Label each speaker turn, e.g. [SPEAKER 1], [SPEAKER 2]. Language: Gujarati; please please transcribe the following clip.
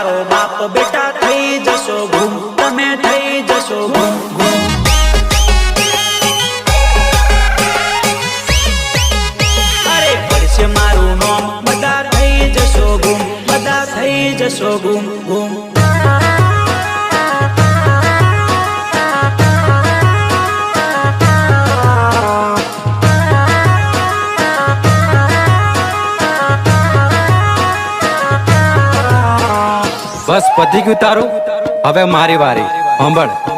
[SPEAKER 1] તારો બાપ બેટા થઈ જશો ગુમ, તમે થઈ જશો ગુમ ગુમ. અરે પડશે મારું નામ બધા થઈ જશો ગુમ, બધા થઈ જશો ગુમ ગુમ.
[SPEAKER 2] બસ પતી ગયું તારું, હવે મારી વારી. સાંભળ.